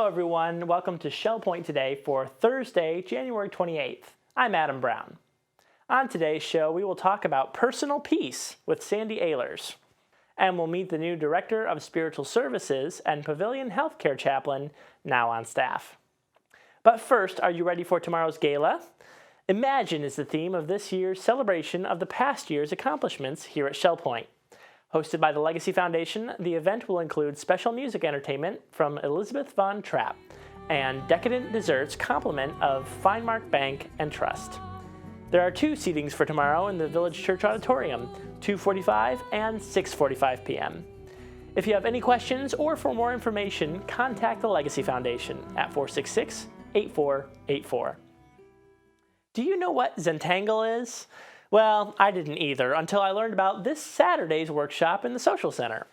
Hello everyone, welcome to Shellpoint today for Thursday, January 28th. I'm Adam Brown. On today's show, we will talk about personal peace with Sandy Ehlers. And we'll meet the new Director of Spiritual Services and Pavilion Healthcare Chaplain, now on staff. But first, are you ready for tomorrow's gala? Imagine is the theme of this year's celebration of the past year's accomplishments here at Shellpoint. Hosted by the Legacy Foundation, the event will include special music entertainment from Elizabeth Von Trapp and decadent desserts complement of Finemark Bank and Trust. There are 2 seatings for tomorrow in the Village Church Auditorium, 2:45 and 6:45 p.m. If you have any questions or for more information, contact the Legacy Foundation at 466-8484. Do you know what Zentangle is? Well, I didn't either until I learned about this Saturday's workshop in the Social Center.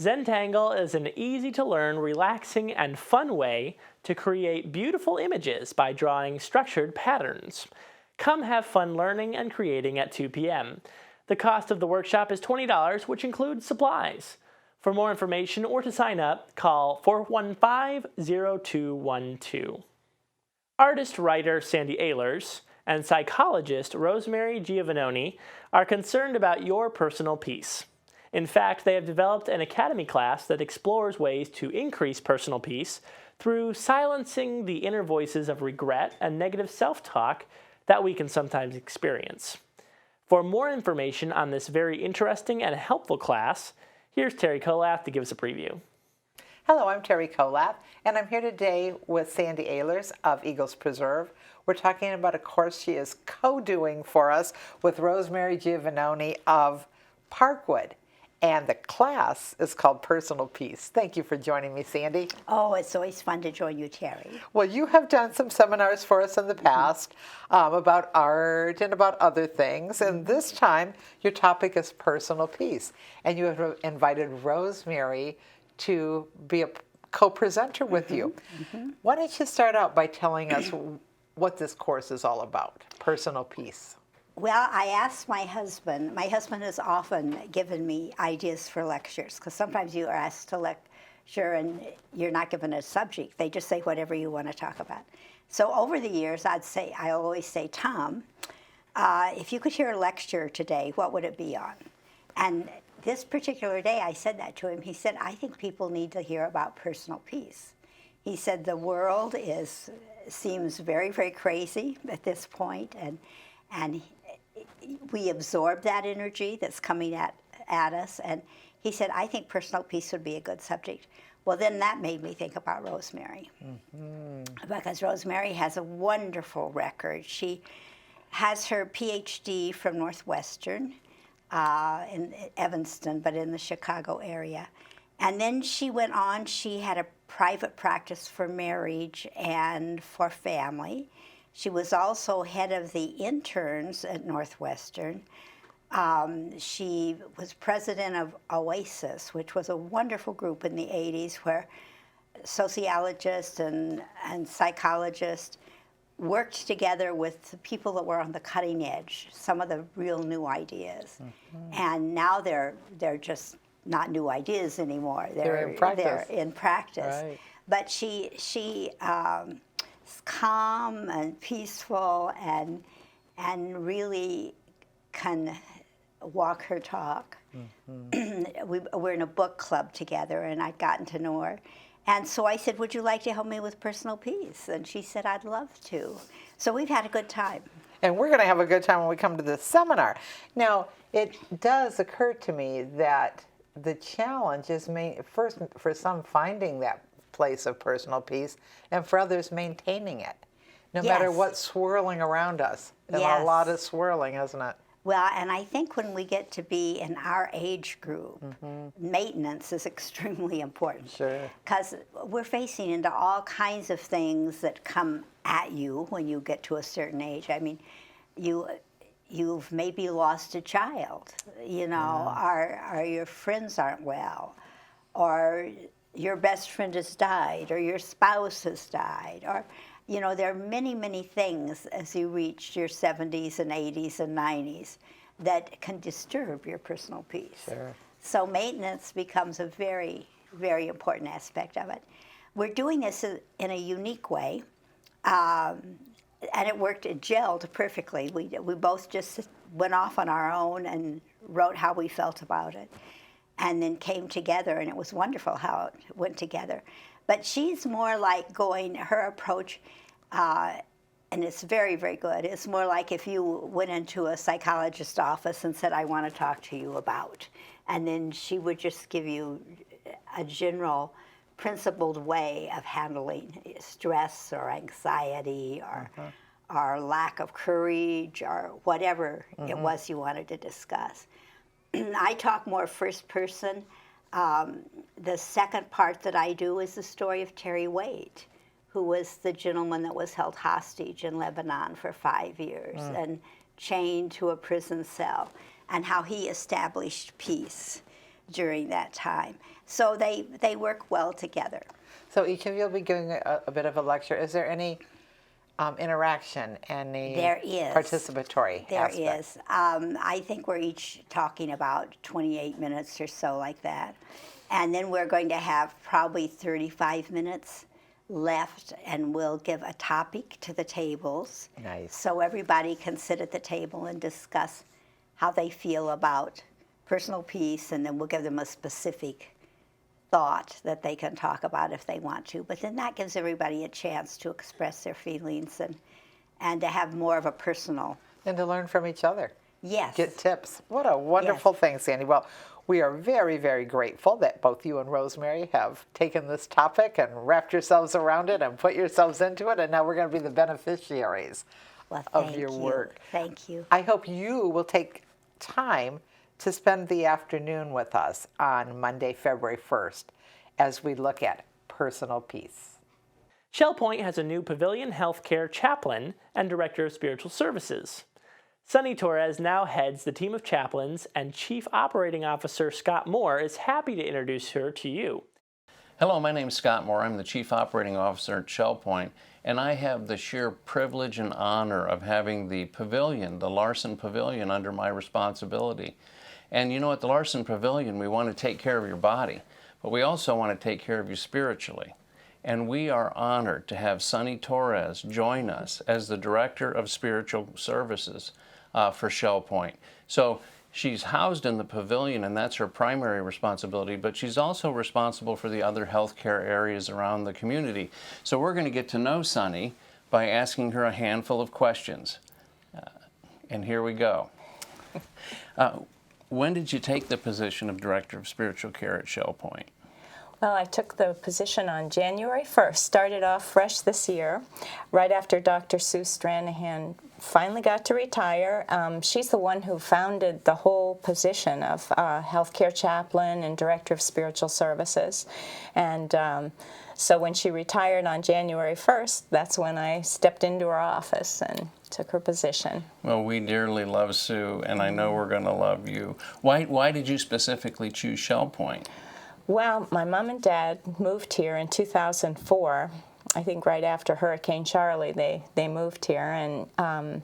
Zentangle is an easy-to-learn, relaxing, and fun way to create beautiful images by drawing structured patterns. Come have fun learning and creating at 2 p.m. The cost of the workshop is $20, which includes supplies. For more information or to sign up, call 415-0212. Artist-writer Sandy Ehlers and psychologist Rosemary Giovannoni are concerned about your personal peace. In fact, they have developed an academy class that explores ways to increase personal peace through silencing the inner voices of regret and negative self-talk that we can sometimes experience. For more information on this very interesting and helpful class, here's Terry Kolath to give us a preview. Hello, I'm Terry Kolath, and I'm here today with Sandy Ehlers of Eagles Preserve. We're talking about a course she is co-doing for us with Rosemary Giovannoni of Parkwood. And the class is called Personal Peace. Thank you for joining me, Sandy. Oh, it's always fun to join you, Terry. Well, you have done some seminars for us in the past about art and about other things. And this time, your topic is personal peace. And you have invited Rosemary to be a co-presenter with you. Why don't you start out by telling us what this course is all about, personal peace? Well, I asked my husband. My husband has often given me ideas for lectures, because sometimes you are asked to lecture and you're not given a subject. They just say whatever you want to talk about. So over the years, I always say, Tom, if you could hear a lecture today, what would it be on? And this particular day, I said that to him. He said, I think people need to hear about personal peace. He said the world seems very, very crazy at this point, and we absorb that energy that's coming at us. And he said, I think personal peace would be a good subject. Well, then that made me think about Rosemary. Because Rosemary has a wonderful record. She has her PhD from Northwestern in Evanston, but in the Chicago area. And then she went on, she had a private practice for marriage and for family. She was also head of the interns at Northwestern. She was president of Oasis, which was a wonderful group in the 80s where sociologists and psychologists worked together with the people that were on the cutting edge, some of the real new ideas. And now they're just not new ideas anymore. They're in practice. They're in practice. Right. But she is calm and peaceful and really can walk her talk. We're in a book club together, and I'd gotten to know her. And so I said, would you like to help me with personal peace? And she said, I'd love to. So we've had a good time. And we're going to have a good time when we come to this seminar. Now, it does occur to me that the challenge is first for some finding that place of personal peace, and for others maintaining it, no matter what's swirling around us. And a lot is swirling, isn't it? Well, and I think when we get to be in our age group, maintenance is extremely important. Sure. Because we're facing into all kinds of things that come at you when you get to a certain age. I mean, you've maybe lost a child, you know, or your friends aren't well, or your best friend has died, or your spouse has died, or, you know, there are many, many things as you reach your 70s and 80s and 90s that can disturb your personal peace. Sure. So maintenance becomes a very, very important aspect of it. we're doing this in a unique way, and it worked. It gelled perfectly. We both just went off on our own and wrote how we felt about it, and then came together, and it was wonderful how it went together. But she's more like her approach, and it's very, very good. It's more like if you went into a psychologist's office and said, I want to talk to you about, and then she would just give you a general principled way of handling stress or anxiety or lack of courage or whatever it was you wanted to discuss. I talk more first person. The second part that I do is the story of Terry Wade, who was the gentleman that was held hostage in Lebanon for 5 years and chained to a prison cell, and how he established peace during that time. So they work well together. So each of you will be giving a bit of a lecture. Is there any interaction, any There is. participatory There aspect? is. I think we're each talking about 28 minutes or so like that. And then we're going to have probably 35 minutes left, and we'll give a topic to the tables. Nice. So everybody can sit at the table and discuss how they feel about personal peace, and then we'll give them a specific thought that they can talk about if they want to. But then that gives everybody a chance to express their feelings and to have more of a personal. And to learn from each other. Yes. Get tips. What a wonderful thing, Sandy. Well, we are very, very grateful that both you and Rosemary have taken this topic and wrapped yourselves around it and put yourselves into it, and now we're going to be the beneficiaries of your work. Thank you. I hope you will take time to spend the afternoon with us on Monday, February 1st, as we look at personal peace. Shellpoint has a new Pavilion Healthcare Chaplain and Director of Spiritual Services. Sunny Torres now heads the team of chaplains, and Chief Operating Officer Scott Moore is happy to introduce her to you. Hello, my name is Scott Moore. I'm the Chief Operating Officer at Shellpoint, and I have the sheer privilege and honor of having the Pavilion, the Larson Pavilion, under my responsibility. And you know, at the Larson Pavilion, we want to take care of your body, but we also want to take care of you spiritually. And we are honored to have Sunny Torres join us as the Director of Spiritual Services for Shellpoint. So she's housed in the pavilion, and that's her primary responsibility, but she's also responsible for the other healthcare areas around the community. So we're going to get to know Sunny by asking her a handful of questions. And here we go. When did you take the position of Director of Spiritual Care at Shellpoint? Well, I took the position on January 1st, started off fresh this year, right after Dr. Sue Stranahan finally got to retire. She's the one who founded the whole position of healthcare chaplain and director of spiritual services. And so when she retired on January 1st, that's when I stepped into her office and took her position. Well, we dearly love Sue, and I know we're going to love you. Why did you specifically choose Shellpoint? Well, my mom and dad moved here in 2004. I think right after Hurricane Charlie, they moved here, and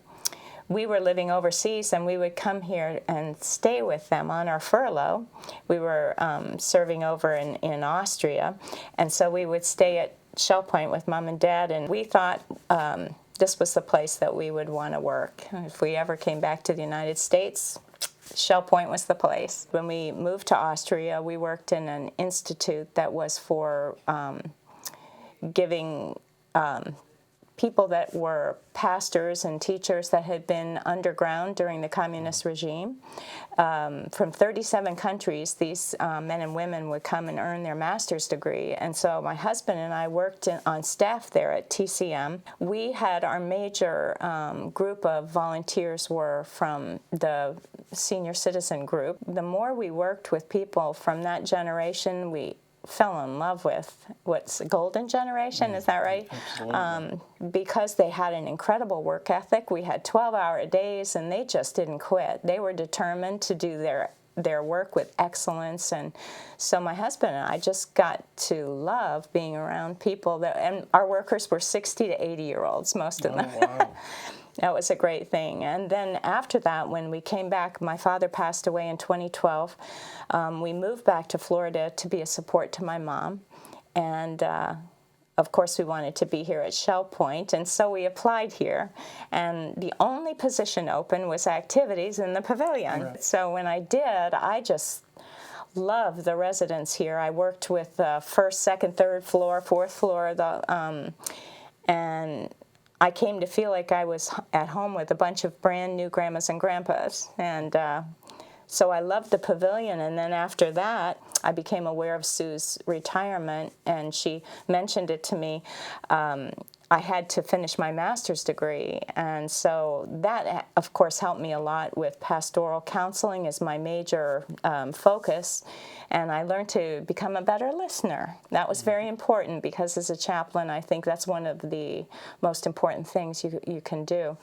we were living overseas, and we would come here and stay with them on our furlough. We were serving over in Austria, and so we would stay at Shellpoint with Mom and Dad, and we thought this was the place that we would want to work. If we ever came back to the United States, Shellpoint was the place. When we moved to Austria, we worked in an institute that was for giving people that were pastors and teachers that had been underground during the communist regime. From 37 countries, these men and women would come and earn their master's degree. And so my husband and I worked on staff there at TCM. We had our major group of volunteers were from the senior citizen group. The more we worked with people from that generation, we fell in love with what's the golden generation, is that right? Absolutely. Because they had an incredible work ethic. We had 12-hour days, and they just didn't quit. They were determined to do their work with excellence. And so my husband and I just got to love being around people and our workers were 60 to 80-year-olds, most of them. Wow. That was a great thing. And then after that, when we came back, my father passed away in 2012. We moved back to Florida to be a support to my mom. And of course, we wanted to be here at Shellpoint, and so we applied here. And the only position open was activities in the pavilion. Right. So when I did, I just loved the residents here. I worked with first, second, third floor, fourth floor, and I came to feel like I was at home with a bunch of brand new grandmas and grandpas. And so I loved the pavilion, and then after that, I became aware of Sue's retirement, and she mentioned it to me. I had to finish my master's degree, and so that, of course, helped me a lot with pastoral counseling as my major focus, and I learned to become a better listener. That was very important because as a chaplain, I think that's one of the most important things you can do.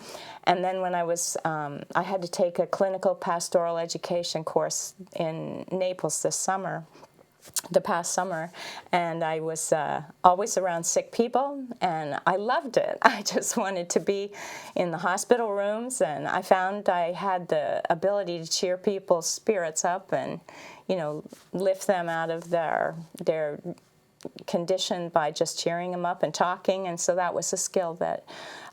And then when I was, I had to take a clinical pastoral education course in Naples the past summer, and I was always around sick people, and I loved it. I just wanted to be in the hospital rooms, and I found I had the ability to cheer people's spirits up and, lift them out of their condition by just cheering them up and talking, and so that was a skill that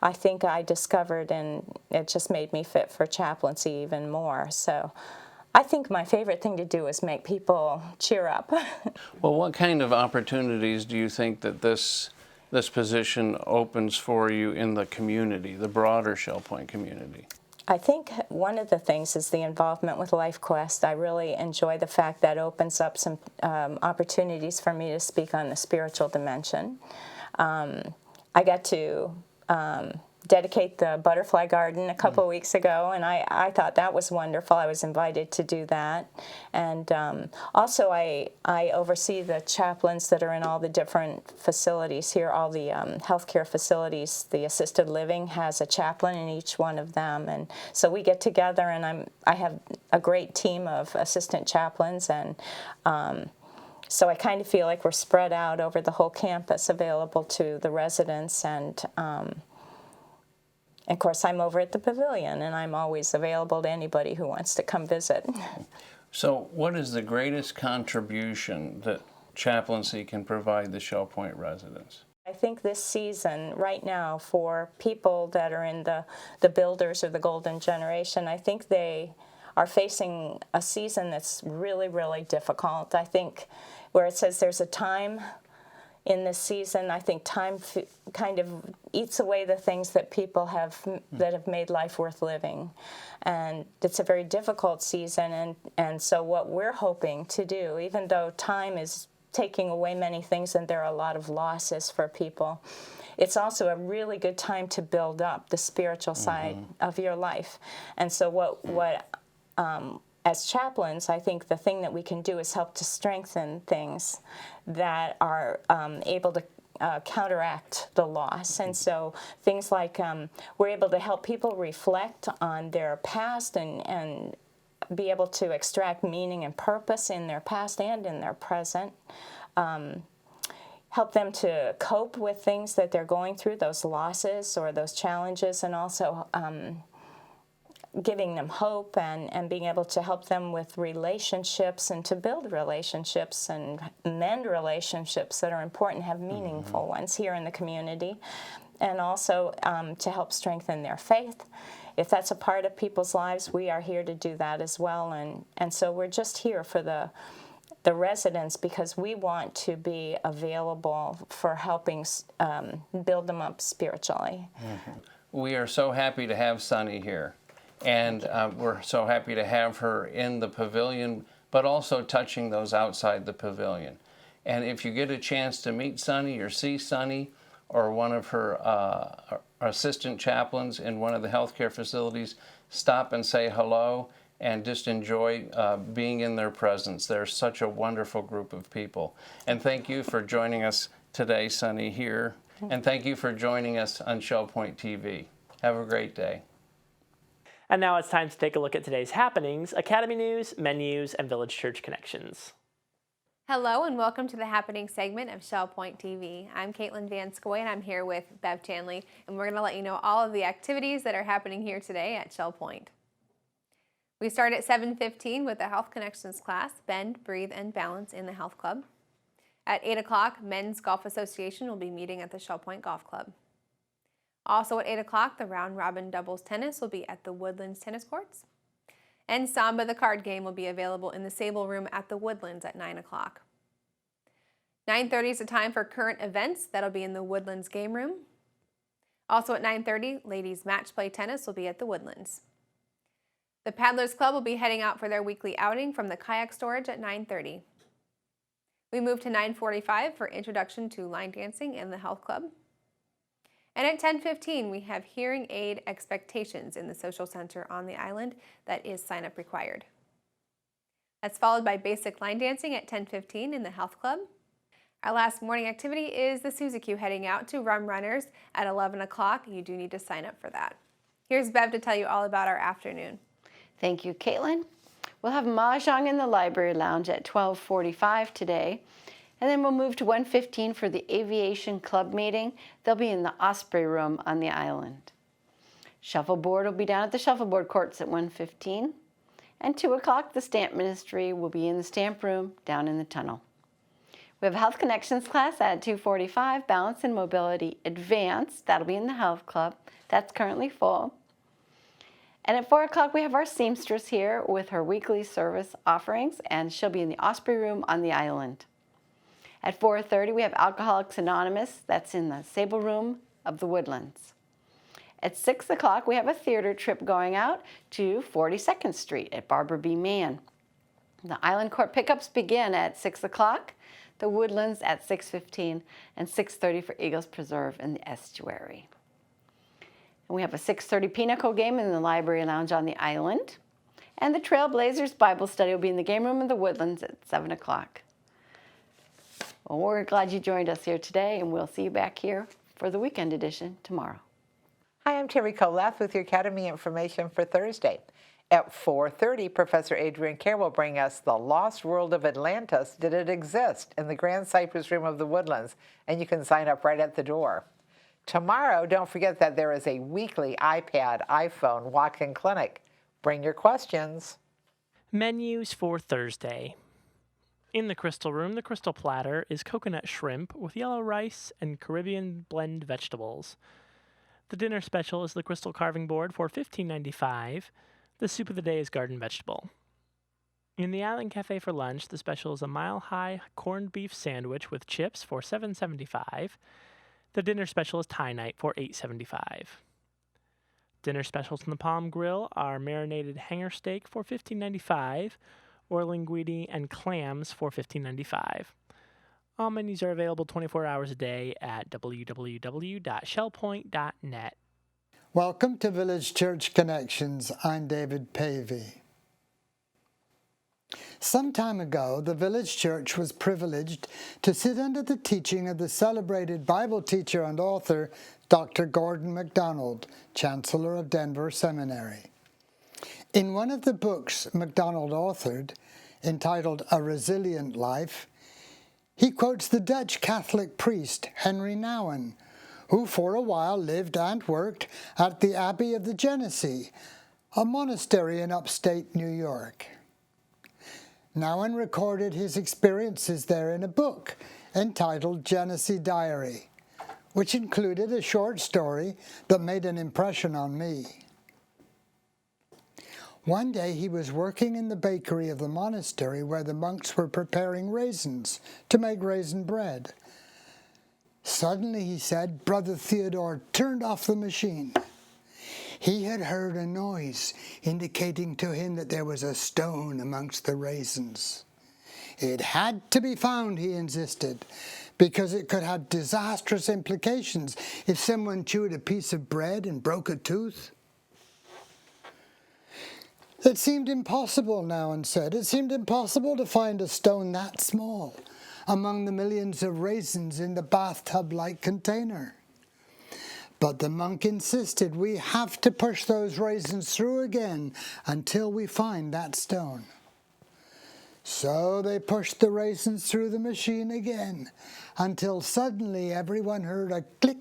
I think I discovered, and it just made me fit for chaplaincy even more. So I think my favorite thing to do is make people cheer up. Well, what kind of opportunities do you think that this position opens for you in the community, the broader Shellpoint community? I think one of the things is the involvement with LifeQuest. I really enjoy the fact that opens up some opportunities for me to speak on the spiritual dimension. I got to dedicate the butterfly garden a couple of weeks ago, and I thought that was wonderful. I was invited to do that. And also I oversee the chaplains that are in all the different facilities here, all the healthcare facilities. The assisted living has a chaplain in each one of them, and so we get together, and I have a great team of assistant chaplains, and so I kind of feel like we're spread out over the whole campus, available to the residents, and of course, I'm over at the pavilion, and I'm always available to anybody who wants to come visit. So what is the greatest contribution that chaplaincy can provide the Shellpoint residents? I think this season, right now, for people that are in the builders or the golden generation, I think they are facing a season that's really, really difficult. I think where it says there's a time in this season, I think time kind of eats away the things that people have that have made life worth living, and it's a very difficult season. And so what we're hoping to do, even though time is taking away many things and there are a lot of losses for people, it's also a really good time to build up the spiritual side of your life. And so what as chaplains, I think the thing that we can do is help to strengthen things that are able to counteract the loss. And so things like we're able to help people reflect on their past and be able to extract meaning and purpose in their past and in their present. Help them to cope with things that they're going through, those losses or those challenges, and also giving them hope and being able to help them with relationships and to build relationships and mend relationships that are important, have meaningful ones here in the community, and also to help strengthen their faith. If that's a part of people's lives, we are here to do that as well, and so we're just here for the residents because we want to be available for helping build them up spiritually. We are so happy to have Sunny here. And we're so happy to have her in the pavilion, but also touching those outside the pavilion. And if you get a chance to meet Sunny or see Sunny or one of her assistant chaplains in one of the healthcare facilities, stop and say hello and just enjoy being in their presence. They're such a wonderful group of people. And thank you for joining us today, Sunny, here. And thank you for joining us on Shellpoint TV. Have a great day. And now it's time to take a look at today's happenings, Academy news, menus, and Village Church connections. Hello and welcome to the happening segment of Shellpoint TV. I'm Katelyn Van Scoy and I'm here with Bev Chanley, and we're going to let you know all of the activities that are happening here today at Shellpoint. We start at 7:15 with the Health Connections class, Bend, Breathe, and Balance in the Health Club. At 8 o'clock, Men's Golf Association will be meeting at the Shellpoint Golf Club. Also at 8 o'clock, the round robin doubles tennis will be at the Woodlands tennis courts. And Samba, the card game, will be available in the Sabal room at the Woodlands at 9 o'clock. 9:30 is the time for current events. That'll be in the Woodlands game room. Also at 9:30, ladies match play tennis will be at the Woodlands. The Paddlers Club will be heading out for their weekly outing from the Kayak storage at 9:30. We move to 9:45 for introduction to line dancing and the health club. And at 10:15, we have hearing aid expectations in the social center on the island. That is sign-up required. That's followed by basic line dancing at 10:15 in the health club. Our last morning activity is the Suzy queue heading out to Rum Runners at 11 o'clock. You do need to sign up for that. Here's Bev to tell you all about our afternoon. Thank you, Caitlin. We'll have Mah-Jongg in the library lounge at 12:45 today. And then we'll move to 1:15 for the Aviation Club meeting. They'll be in the Osprey room on the island. Shuffleboard will be down at the Shuffleboard courts at 1:15. And 2 o'clock, the Stamp Ministry will be in the Stamp room down in the tunnel. We have a Health Connections class at 2:45, Balance and Mobility Advanced. That'll be in the Health Club. That's currently full. And at 4 o'clock, we have our Seamstress here with her weekly service offerings, and she'll be in the Osprey room on the island. At 4:30, we have Alcoholics Anonymous. That's in the Sabal room of the Woodlands. At 6 o'clock, we have a theater trip going out to 42nd Street at Barbara B. Mann. The Island Court pickups begin at 6 o'clock, the Woodlands at 6:15, and 6:30 for Eagles Preserve in the estuary. And we have a 6:30 Pinochle game in the library lounge on the island. And the Trailblazers Bible study will be in the game room in the Woodlands at 7 o'clock. Well, we're glad you joined us here today, and we'll see you back here for the weekend edition tomorrow. Hi, I'm Terry Coleth with your Academy information for Thursday. At 4:30, Professor Adrian Kerr will bring us The Lost World of Atlantis. Did it exist? In the Grand Cypress room of the Woodlands, and you can sign up right at the door. Tomorrow, don't forget that there is a weekly iPad, iPhone walk-in clinic. Bring your questions. Menus for Thursday. In the Crystal Room, the Crystal Platter is coconut shrimp with yellow rice and Caribbean blend vegetables. The dinner special is the Crystal Carving Board for $15.95. The soup of the day is garden vegetable. In the Island Cafe for lunch, the special is a mile-high corned beef sandwich with chips for $7.75. The dinner special is Thai night for $8.75. Dinner specials in the Palm Grill are marinated hanger steak for $15.95, or linguine and clams for $15.95. All menus are available 24 hours a day at www.shellpoint.net. Welcome to Village Church Connections. I'm David Pavey. Some time ago, the village church was privileged to sit under the teaching of the celebrated Bible teacher and author, Dr. Gordon MacDonald, Chancellor of Denver Seminary. In one of the books MacDonald authored, entitled A Resilient Life, he quotes the Dutch Catholic priest Henry Nouwen, who for a while lived and worked at the Abbey of the Genesee, a monastery in upstate New York. Nouwen recorded his experiences there in a book entitled Genesee Diary, which included a short story that made an impression on me. One day he was working in the bakery of the monastery where the monks were preparing raisins to make raisin bread. Suddenly, he said, Brother Theodore turned off the machine. He had heard a noise indicating to him that there was a stone amongst the raisins. It had to be found, he insisted, because it could have disastrous implications if someone chewed a piece of bread and broke a tooth. It seemed impossible, Nouwen said. It seemed impossible to find a stone that small among the millions of raisins in the bathtub-like container. But the monk insisted, we have to push those raisins through again until we find that stone. So they pushed the raisins through the machine again, until suddenly everyone heard a click.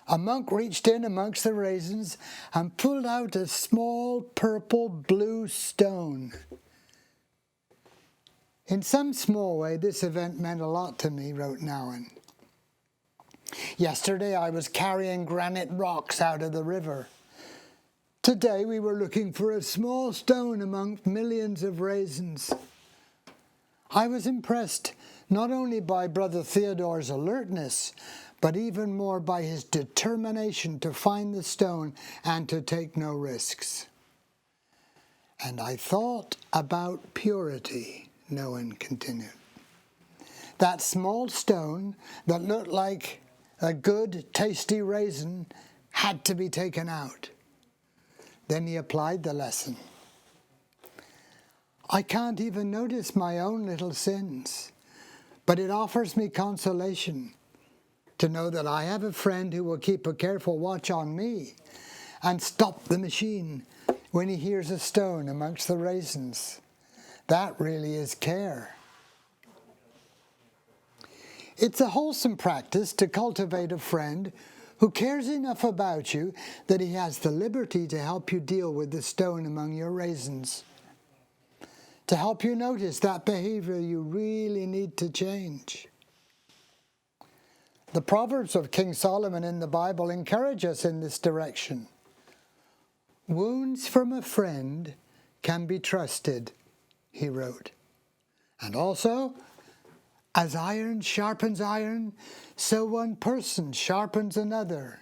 A monk reached in amongst the raisins and pulled out a small purple-blue stone. In some small way, this event meant a lot to me, wrote Nowen. Yesterday I was carrying granite rocks out of the river. Today we were looking for a small stone among millions of raisins. I was impressed not only by Brother Theodore's alertness, but even more by his determination to find the stone and to take no risks. And I thought about purity, Nowen continued. That small stone that looked like a good, tasty raisin had to be taken out. Then he applied the lesson. I can't even notice my own little sins, but it offers me consolation to know that I have a friend who will keep a careful watch on me and stop the machine when he hears a stone amongst the raisins. That really is care. It's a wholesome practice to cultivate a friend who cares enough about you that he has the liberty to help you deal with the stone among your raisins, to help you notice that behavior you really need to change. The Proverbs of King Solomon in the Bible encourage us in this direction. Wounds from a friend can be trusted, he wrote. And also, as iron sharpens iron, so one person sharpens another.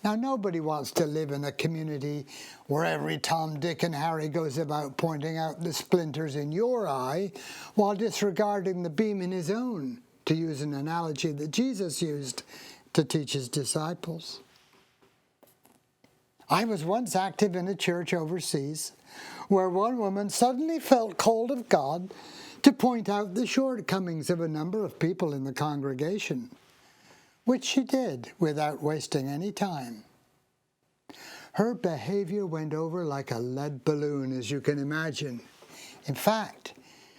Now, nobody wants to live in a community where every Tom, Dick, and Harry goes about pointing out the splinters in your eye while disregarding the beam in his own, to use an analogy that Jesus used to teach his disciples. I was once active in a church overseas where one woman suddenly felt called of God to point out the shortcomings of a number of people in the congregation, which she did without wasting any time. Her behavior went over like a lead balloon, as you can imagine. In fact,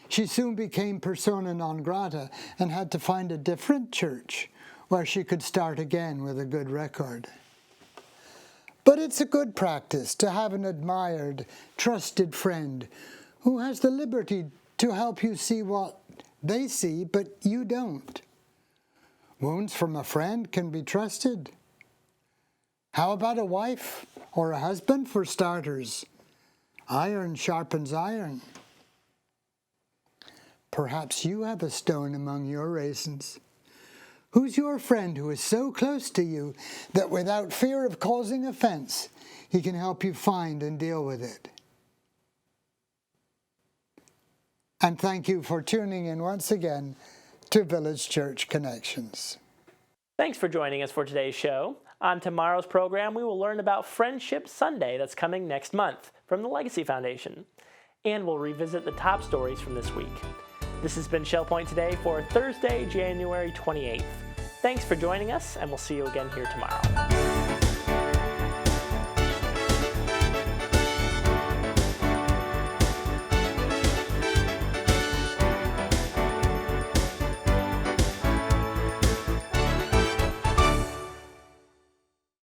she soon became persona non grata and had to find a different church where she could start again with a good record. But it's a good practice to have an admired, trusted friend who has the liberty to help you see what they see, but you don't. Wounds from a friend can be trusted. How about a wife or a husband, for starters? Iron sharpens iron. Perhaps you have a stone among your raisins. Who's your friend who is so close to you that without fear of causing offense, he can help you find and deal with it? And thank you for tuning in once again to Village Church Connections. Thanks for joining us for today's show. On tomorrow's program, we will learn about Friendship Sunday that's coming next month from the Legacy Foundation. And we'll revisit the top stories from this week. This has been Shellpoint Today for Thursday, January 28th. Thanks for joining us, and we'll see you again here tomorrow.